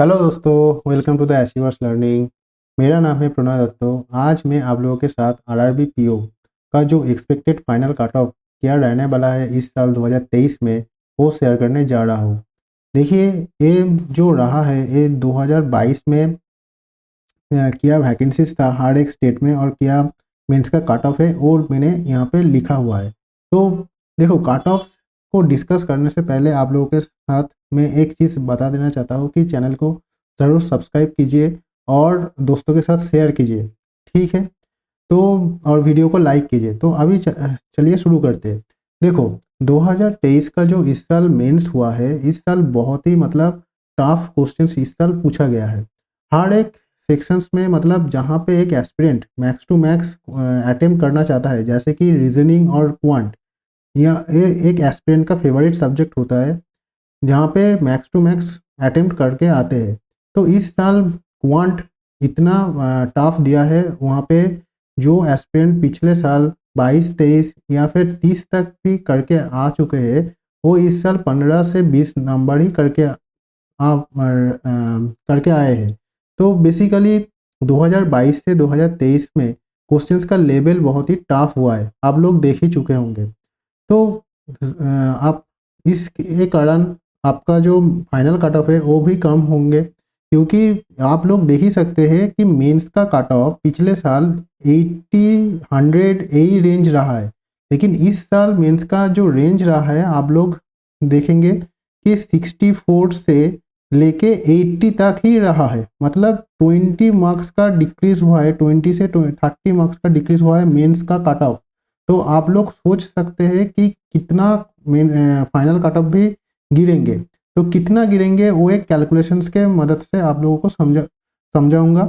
Hello दोस्तों, welcome to the achievers learning. मेरा नाम है प्रणय दत्तो। आज मैं आप लोगों के साथ आरआरबी पीओ का जो एक्सपेक्टेड फाइनल कट ऑफ क्या रहने वाला है इस साल 2023 में, वो शेयर करने जा रहा हूँ। देखिए, ये जो रहा है ये 2022 में क्या वैकेंसीज था हर एक स्टेट में और क्या मेंस का कट ऑफ है और मैंने यहाँ पे लिखा हुआ है। तो देखो, कट ऑफ को डिस्कस करने से पहले आप लोगों के साथ मैं एक चीज़ बता देना चाहता हूँ कि चैनल को ज़रूर सब्सक्राइब कीजिए और दोस्तों के साथ शेयर कीजिए, ठीक है। तो और वीडियो को लाइक कीजिए। तो अभी चलिए शुरू करते हैं। देखो, 2023 का जो इस साल मेंस हुआ है, इस साल बहुत ही मतलब टफ क्वेश्चंस इस साल पूछा गया है हर एक सेक्शंस में। मतलब जहाँ पे एक aspirant max to max attempt करना चाहता है, जैसे कि रीजनिंग और क्वांट, या एक एस्पिरेंट का फेवरेट सब्जेक्ट होता है जहाँ पे मैक्स टू मैक्स अटेम्प्ट करके आते हैं। तो इस साल क्वांट इतना टफ दिया है, वहाँ पे जो एस्पिरेंट पिछले साल 22-23 या फिर 30 तक भी करके आ चुके हैं, वो इस साल 15 से 20 नंबर ही करके आए हैं। तो बेसिकली 2022 से 2023 में क्वेश्चंस का लेवल बहुत ही टफ हुआ है, आप लोग देख ही चुके होंगे। तो आप इसके कारण आपका जो फाइनल कट ऑफ है वो भी कम होंगे, क्योंकि आप लोग देख ही सकते हैं कि मेंस का कट ऑफ पिछले साल 80 100 यही रेंज रहा है। लेकिन इस साल मेंस का जो रेंज रहा है, आप लोग देखेंगे कि 64 से लेके 80 तक ही रहा है। मतलब 20 मार्क्स का डिक्रीज हुआ है, 20 से 30 मार्क्स का डिक्रीज हुआ है मेंस का कट ऑफ। तो आप लोग सोच सकते हैं कि कितना फाइनल कट ऑफ भी गिरेंगे। तो कितना गिरेंगे वो एक कैलकुलेशंस के मदद से आप लोगों को समझाऊंगा।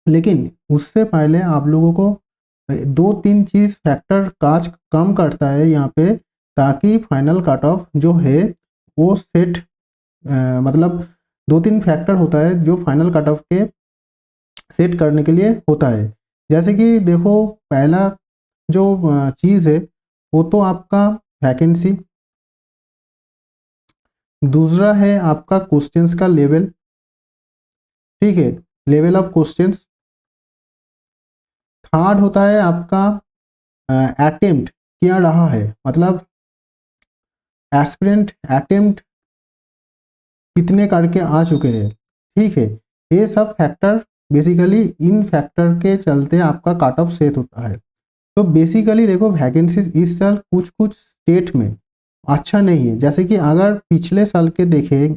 लेकिन उससे पहले आप लोगों को दो तीन चीज़ फैक्टर काज कम करता है यहाँ पे, ताकि फाइनल कट ऑफ जो है वो सेट, मतलब दो तीन फैक्टर होता है जो फाइनल कट ऑफ के सेट करने के लिए होता है। जैसे कि देखो, पहला जो चीज़ है वो तो आपका वैकेंसी, दूसरा है आपका क्वेश्चंस का लेवल, ठीक है, लेवल ऑफ क्वेश्चंस। थर्ड होता है आपका अटेम्प्ट क्या रहा है, मतलब एस्पिरेंट अटेम्प्ट कितने करके आ चुके हैं, ठीक है। ये सब फैक्टर, बेसिकली इन फैक्टर के चलते आपका कट ऑफ सेट होता है। तो बेसिकली देखो, वैकेंसीज इस साल कुछ कुछ स्टेट में अच्छा नहीं है। जैसे कि अगर पिछले साल के देखें,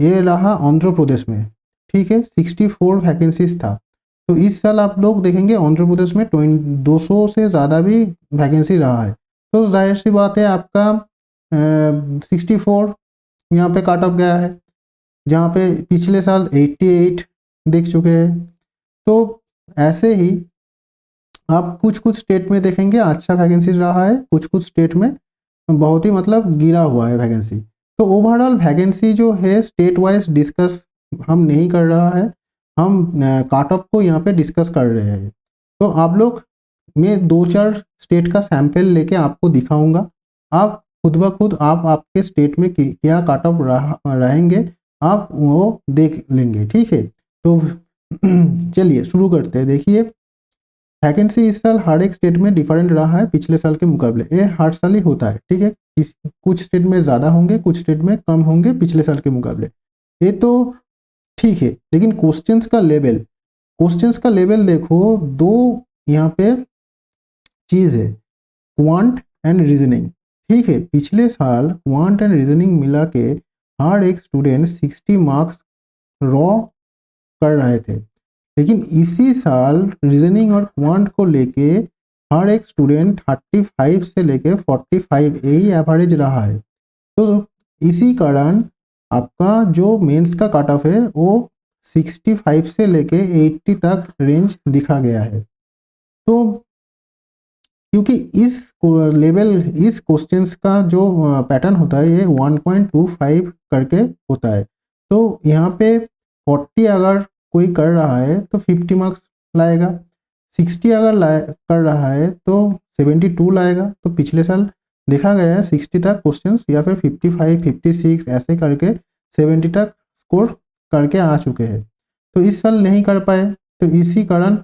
ये रहा आंध्र प्रदेश में, ठीक है, 64 वैकेंसीज था। तो इस साल आप लोग देखेंगे आंध्र प्रदेश में 200 से ज़्यादा भी वैकेंसी रहा है। तो जाहिर सी बात है, आपका 64 यहाँ पे काट ऑफ गया है, जहाँ पे पिछले साल 88 देख चुके हैं। तो ऐसे ही आप कुछ कुछ स्टेट में देखेंगे अच्छा वैकेंसी रहा है, कुछ कुछ स्टेट में बहुत ही मतलब गिरा हुआ है वैकेंसी। तो ओवरऑल वैकेंसी जो है स्टेट वाइज डिस्कस हम नहीं कर रहा है, हम कट ऑफ को यहाँ पे डिस्कस कर रहे हैं। तो आप लोग, मैं दो चार स्टेट का सैंपल लेके आपको दिखाऊंगा। आप खुद ब खुद आप आपके स्टेट में क्या कट ऑफ रहेंगे, आप वो देख लेंगे, ठीक है। तो चलिए शुरू करते हैं। देखिए, वैकेंसी इस साल हर एक स्टेट में डिफरेंट रहा है पिछले साल के मुकाबले। ये हर साल ही होता है, ठीक है। कुछ स्टेट में ज़्यादा होंगे, कुछ स्टेट में कम होंगे पिछले साल के मुकाबले, ये तो ठीक है। लेकिन क्वेश्चंस का लेवल देखो, दो यहाँ पे चीज़ है, क्वांट एंड रीजनिंग, ठीक है। पिछले साल क्वांट एंड रीजनिंग मिला के हर एक स्टूडेंट 60 मार्क्स रॉ कर रहे थे। लेकिन इसी साल रीजनिंग और क्वांट को लेके हर एक स्टूडेंट 35 से लेके 45 यही एवरेज रहा है। तो इसी कारण आपका जो मेंस का कट ऑफ है वो 65 से लेके 80 तक रेंज दिखा गया है। तो क्योंकि इस क्वेश्चंस का जो पैटर्न होता है ये 1.25 करके होता है। तो यहाँ पे 40 अगर कोई कर रहा है तो 50 मार्क्स लाएगा, 60 अगर कर रहा है तो 72 लाएगा। तो पिछले साल देखा गया है 60 तक क्वेश्चंस या फिर 55 56 ऐसे करके 70 तक स्कोर करके आ चुके हैं, तो इस साल नहीं कर पाए, तो इसी कारण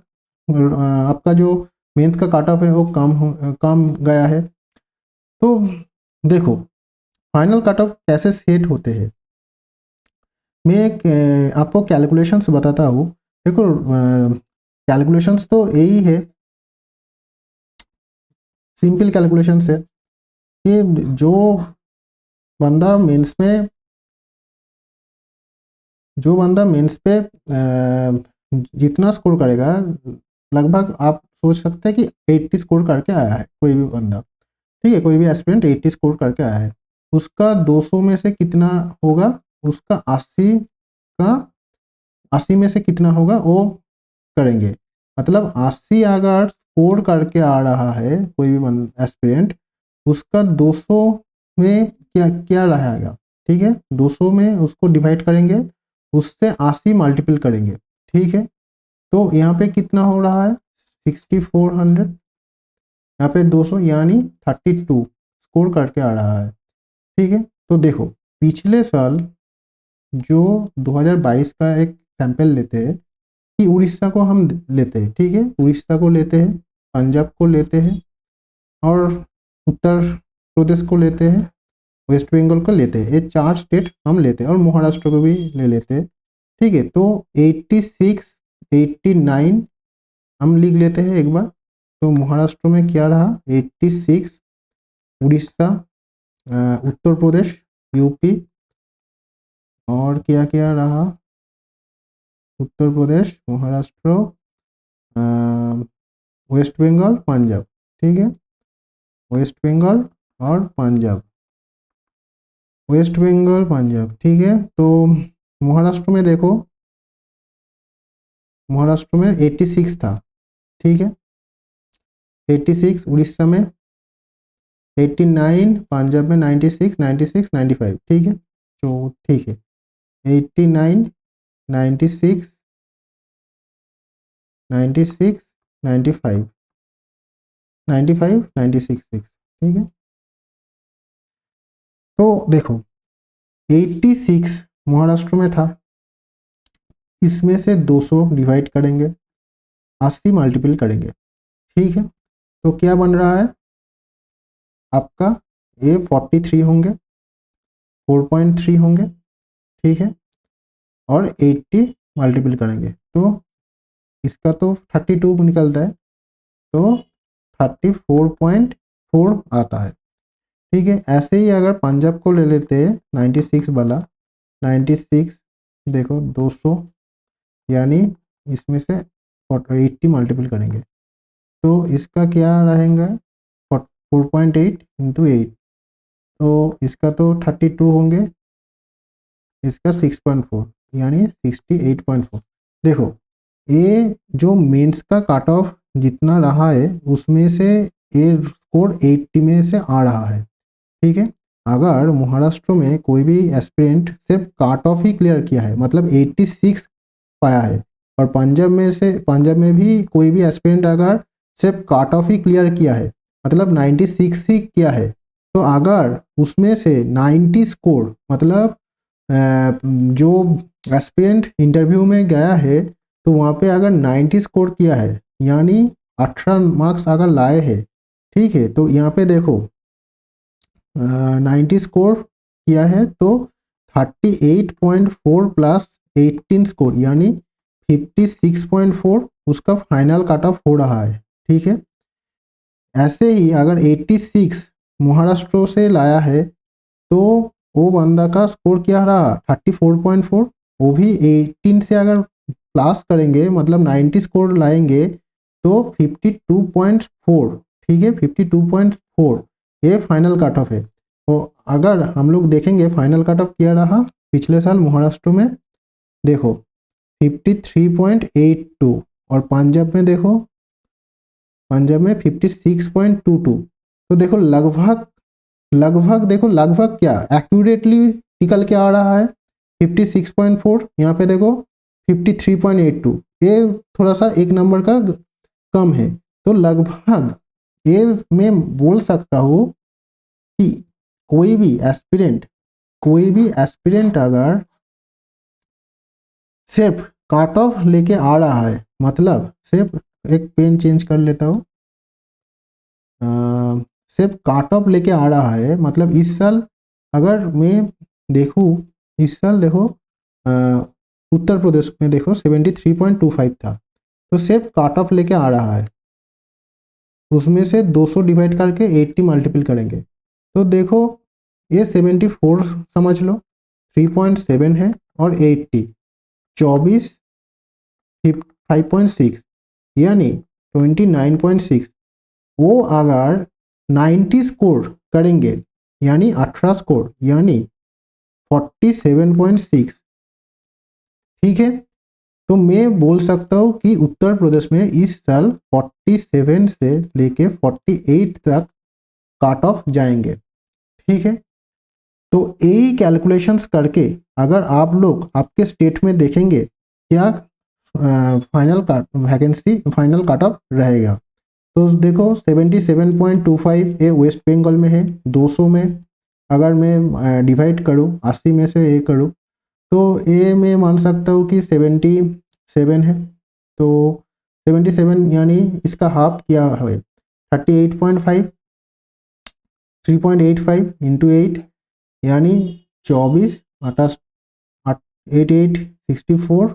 आपका जो मेंस का काट ऑफ है वो कम गया है। तो देखो फाइनल कट ऑफ कैसे सेट होते हैं, मैं एक आपको कैलकुलेशंस बताता हूँ। देखो कैलकुलेशंस तो यही है, सिंपल कैलकुलेशंस है कि जो बंदा मेंस में पे जितना स्कोर करेगा, लगभग आप सोच सकते हैं कि 80 स्कोर करके आया है कोई भी बंदा, ठीक है, कोई भी एस्पिरेंट 80 स्कोर करके आया है, उसका 200 में से कितना होगा, उसका 80 में से कितना होगा वो करेंगे। मतलब 80 अगर स्कोर करके आ रहा है कोई भी एस्पिरेंट, उसका 200 में क्या क्या रहेगा, ठीक है, 200 में उसको डिवाइड करेंगे, उससे 80 मल्टीपल करेंगे, ठीक है। तो यहाँ पे कितना हो रहा है 6400, यहाँ पे 200 यानी 32 स्कोर करके आ रहा है, ठीक है। तो देखो पिछले साल जो 2022 का एक सैंपल लेते हैं कि उड़ीसा को हम लेते हैं, ठीक है, उड़ीसा को लेते हैं, पंजाब को लेते हैं और उत्तर प्रदेश को लेते हैं, वेस्ट बंगाल को लेते हैं, ये 4 स्टेट हम लेते हैं और महाराष्ट्र को भी ले लेते हैं, ठीक है। तो 86 89 हम लिख लेते हैं एक बार। तो महाराष्ट्र में क्या रहा 86, उड़ीसा, उत्तर प्रदेश, यूपी, और क्या क्या रहा, उत्तर प्रदेश, महाराष्ट्र, वेस्ट बंगाल, पंजाब, ठीक है, वेस्ट बंगाल और पंजाब, वेस्ट बंगाल पंजाब, ठीक है। तो महाराष्ट्र में देखो, महाराष्ट्र में 86 था, ठीक है, 86, उड़ीसा में 89, पंजाब में 96, 96, 95, ठीक है। तो ठीक है 89, 96, 96, 95, 95, 96, ठीक है। तो देखो 86 महाराष्ट्र में था, इसमें से 200 डिवाइड करेंगे, 80 मल्टीपल करेंगे, ठीक है। तो क्या बन रहा है आपका, ये 43 होंगे, 4.3 होंगे, ठीक है, और 80 मल्टीपल करेंगे तो इसका तो 32 निकलता है, तो 34.4 आता है, ठीक है। ऐसे ही अगर पंजाब को ले लेते हैं 96 वाला, 96 देखो 200 यानी इसमें से 80 मल्टीपल करेंगे, तो इसका क्या रहेगा 4.8 इंटू 8, तो इसका तो 32 होंगे, इसका 6.4 यानी 68.4। देखो ये जो मेंस का काट ऑफ जितना रहा है उसमें से ये स्कोर 80 में से आ रहा है, ठीक है। अगर महाराष्ट्र में कोई भी एस्पिरेंट सिर्फ काट ऑफ ही क्लियर किया है, मतलब 86 पाया है, और पंजाब में भी कोई भी एस्पिरेंट अगर सिर्फ काट ऑफ ही क्लियर किया है, मतलब 96 ही किया है, तो अगर उसमें से 90 स्कोर, मतलब जो एस्पिरेंट इंटरव्यू में गया है तो वहाँ पे अगर 90 स्कोर किया है यानी 18 मार्क्स अगर लाए हैं, ठीक है, तो यहाँ पे देखो 90 स्कोर किया है तो 38.4 प्लस 18 स्कोर यानी 56.4 उसका फाइनल कट ऑफ हो रहा है, ठीक है। ऐसे ही अगर 86 महाराष्ट्र से लाया है तो वो बंदा का स्कोर क्या रहा 34.4, वो भी 18 से अगर प्लस करेंगे मतलब 90 स्कोर लाएंगे तो 52.4, ठीक है, 52.4 ये फाइनल कट ऑफ है। तो अगर हम लोग देखेंगे फाइनल कट ऑफ क्या रहा पिछले साल महाराष्ट्र में, देखो 53.82, और पंजाब में देखो, पंजाब में 56.22। तो देखो लगभग देखो लगभग क्या एक्यूरेटली निकल के आ रहा है 56.4, यहाँ पे देखो 53.82, ये थोड़ा सा एक नंबर का कम है। तो लगभग ये मैं बोल सकता हूँ कि कोई भी एस्पिरेंट अगर सिर्फ काट ऑफ लेके आ रहा है, मतलब सिर्फ एक पेन चेंज कर लेता हूँ, सिर्फ काट ऑफ लेके आ रहा है, मतलब इस साल अगर मैं देखूँ, इस साल देखो उत्तर प्रदेश में देखो 73.25 था, तो सिर्फ काट ऑफ लेके आ रहा है, उसमें से 200 डिवाइड करके 80 मल्टीपल करेंगे तो देखो ये 74 समझ लो, 3.7 है, और 80 24 5.6 यानी 29.6। वो अगर 90 स्कोर करेंगे यानी 18 स्कोर यानी 47.6, ठीक है। तो मैं बोल सकता हूँ कि उत्तर प्रदेश में इस साल 47 से लेके 48 तक काट ऑफ जाएंगे, ठीक है। तो यही कैलकुलेशंस करके अगर आप लोग आपके स्टेट में देखेंगे क्या final vacancy final cut off रहेगा, तो देखो 77.25 ये वेस्ट बंगाल में है, 200 में अगर मैं डिवाइड करूँ 80 में से ये करूँ तो ये मैं मान सकता हूँ कि 77 है, तो 77 यानी इसका हाफ क्या है 38.5, 3.85 इंटू 8 यानी 24 8 8 64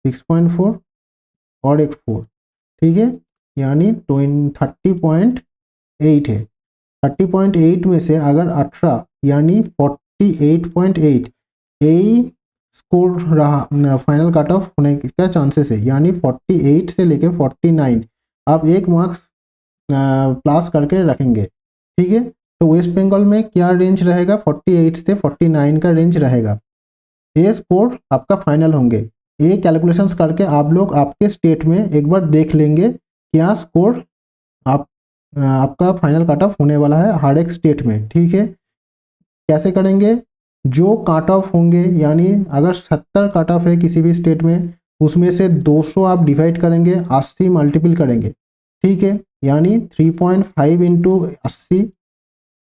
6.4 और एक 4, ठीक है, यानी 30.8 है। 30.8 में से अगर 18 यानी 48.8 यही स्कोर रहा फाइनल कट ऑफ होने का चांसेस है, यानी 48 से लेके 49 आप एक मार्क्स प्लस करके रखेंगे, ठीक है। तो वेस्ट बंगाल में क्या रेंज रहेगा, 48 से 49 का रेंज रहेगा, ये स्कोर आपका फाइनल होंगे। ये कैलकुलेशंस करके आप लोग आपके स्टेट में एक बार देख लेंगे क्या स्कोर आप आपका फाइनल कट ऑफ होने वाला है हर एक स्टेट में, ठीक है। कैसे करेंगे, जो कट ऑफ होंगे यानी अगर 70 कट ऑफ है किसी भी स्टेट में, उसमें से 200 आप डिवाइड करेंगे, 80 मल्टीपल करेंगे, ठीक है, यानी 3.5 इंटू 80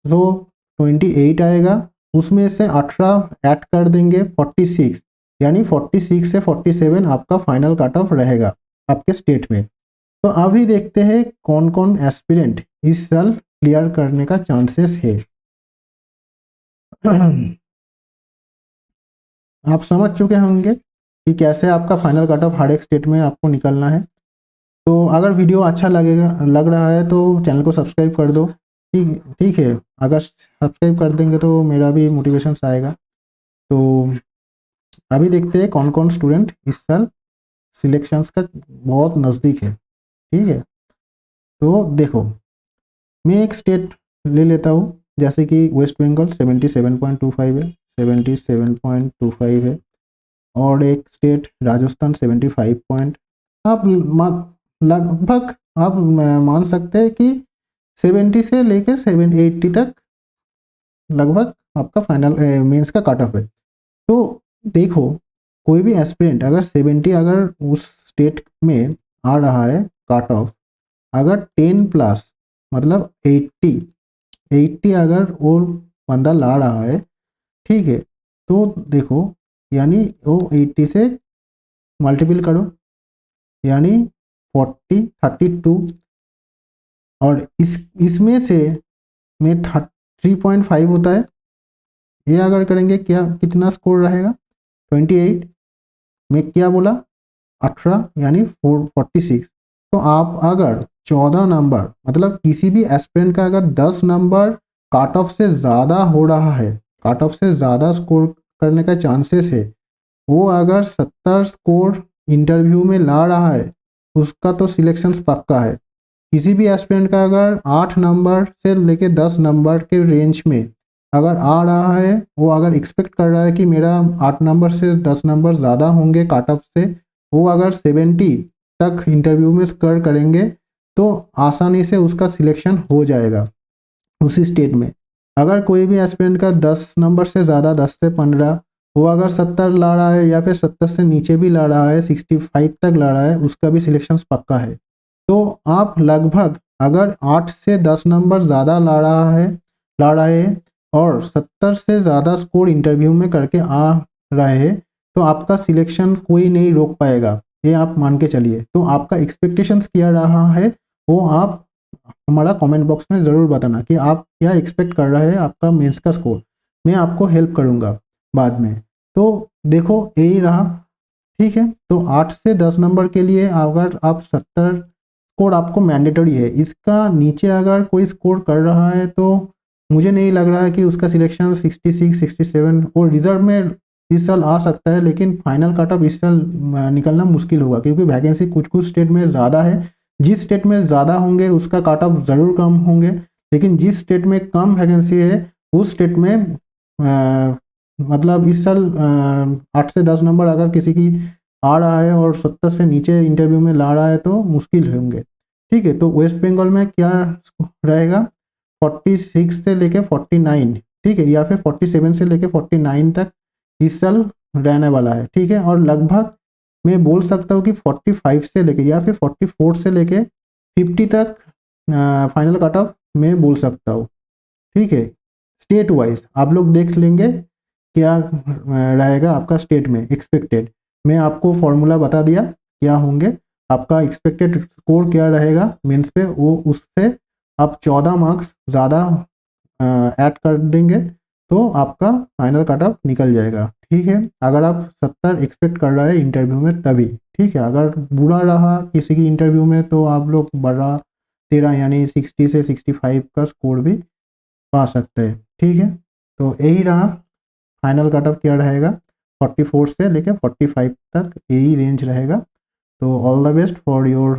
तो 28 आएगा, उसमें से 18 ऐड कर देंगे 46, यानी 46 से 47 आपका फाइनल कट ऑफ रहेगा आपके स्टेट में। तो अभी देखते हैं कौन कौन एस्पिरेंट इस साल क्लियर करने का चांसेस है। आप समझ चुके होंगे कि कैसे आपका फाइनल कट ऑफ हर एक स्टेट में आपको निकलना है। तो अगर वीडियो अच्छा लग रहा है तो चैनल को सब्सक्राइब कर दो, ठीक है। अगर सब्सक्राइब कर देंगे तो मेरा भी मोटिवेशन आएगा। तो अभी देखते हैं कौन कौन स्टूडेंट इस साल सिलेक्शंस का बहुत नज़दीक है, ठीक है। तो देखो मैं एक स्टेट ले लेता हूँ, जैसे कि वेस्ट बंगाल 77.25 है, 77.25 है, और एक स्टेट राजस्थान 75 आप लगभग आप मान सकते हैं कि 70 से लेकर 780 तक लगभग आपका फाइनल मेंस का कट ऑफ है। तो देखो कोई भी एस्पिरेंट अगर 70 अगर उस स्टेट में आ रहा है कट ऑफ, अगर 10 प्लस मतलब 80 अगर वो बंदा ला रहा है, ठीक है, तो देखो यानी वो 80 से मल्टीपल करो यानी 32 और इसमें से में 3.5 होता है, ये अगर करेंगे क्या कितना स्कोर रहेगा 28 में क्या बोला 18 यानी 46। तो आप अगर 14 नंबर मतलब किसी भी एस्पिरेंट का अगर 10 नंबर कट ऑफ से ज़्यादा हो रहा है, कट ऑफ से ज़्यादा स्कोर करने का चांसेस है, वो अगर 70 स्कोर इंटरव्यू में ला रहा है उसका तो सिलेक्शन पक्का है। किसी भी एस्पिरेंट का अगर 8 नंबर से लेके 10 नंबर के रेंज में अगर आ रहा है, वो अगर एक्सपेक्ट कर रहा है कि मेरा 8 नंबर से 10 नंबर ज़्यादा होंगे कट ऑफ से, वो अगर 70 तक इंटरव्यू में स्कोर करेंगे तो आसानी से उसका सिलेक्शन हो जाएगा उसी स्टेट में। अगर कोई भी एस्पिरेंट का 10 नंबर से ज़्यादा 10 से 15 वो अगर 70 ला रहा है या फिर 70 से नीचे भी ला रहा है 65 तक ला रहा है, उसका भी सिलेक्शन पक्का है। तो आप लगभग अगर 8 से 10 नंबर ज़्यादा ला रहे हैं और 70 से ज़्यादा स्कोर इंटरव्यू में करके आ रहे हैं तो आपका सिलेक्शन कोई नहीं रोक पाएगा, ये आप मान के चलिए। तो आपका एक्सपेक्टेशंस क्या रहा है वो आप हमारा कमेंट बॉक्स में ज़रूर बताना कि आप क्या एक्सपेक्ट कर रहे हैं आपका मेंस का स्कोर। मैं आपको हेल्प करूँगा बाद में। तो देखो यही रहा, ठीक है। तो 8 से 10 नंबर के लिए अगर आप 70 स्कोर आपको मैंडेटरी है, इसका नीचे अगर कोई स्कोर कर रहा है तो मुझे नहीं लग रहा है कि उसका सिलेक्शन 66 67 और रिजर्व में इस साल आ सकता है, लेकिन फाइनल कट ऑफ इस साल निकलना मुश्किल होगा क्योंकि वैकेंसी कुछ कुछ स्टेट में ज़्यादा है। जिस स्टेट में ज़्यादा होंगे उसका कट ऑफ ज़रूर कम होंगे, लेकिन जिस स्टेट में कम वैकेंसी है उस स्टेट में मतलब इस साल 8 से 10 नंबर अगर किसी की आ रहा है और 70 से नीचे इंटरव्यू में ला रहा है तो मुश्किल होंगे, ठीक है। तो वेस्ट बंगाल में क्या रहेगा, 46 से लेके 49, ठीक है, या फिर 47 से लेके 49 तक इस साल रहने वाला है, ठीक है। और लगभग मैं बोल सकता हूँ कि 45 से लेके या फिर 44 से लेके 50 तक फाइनल कट ऑफ मैं बोल सकता हूँ, ठीक है। स्टेट वाइज आप लोग देख लेंगे क्या रहेगा आपका स्टेट में एक्सपेक्टेड। मैं आपको फॉर्मूला बता दिया क्या होंगे, आपका एक्सपेक्टेड स्कोर क्या रहेगा मेंस पे, वो उससे आप 14 मार्क्स ज़्यादा ऐड कर देंगे तो आपका फाइनल कट ऑफ निकल जाएगा, ठीक है। अगर आप 70 एक्सपेक्ट कर रहे हैं इंटरव्यू में तभी, ठीक है। अगर बुरा रहा किसी की इंटरव्यू में तो आप लोग बड़ा 13 यानी 60 से 65 का स्कोर भी पा सकते हैं, ठीक है। तो यही रहा, फाइनल कट ऑफ क्या रहेगा 44 से लेकर 45 तक यही रेंज रहेगा। तो all the best for your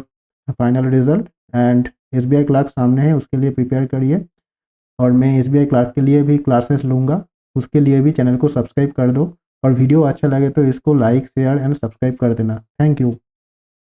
final result and SBI clerk सामने है, उसके लिए प्रिपेयर करिए। और मैं SBI क्लार्क के लिए भी क्लासेस लूँगा, उसके लिए भी चैनल को सब्सक्राइब कर दो और वीडियो अच्छा लगे तो इसको लाइक शेयर एंड सब्सक्राइब कर देना। Thank you.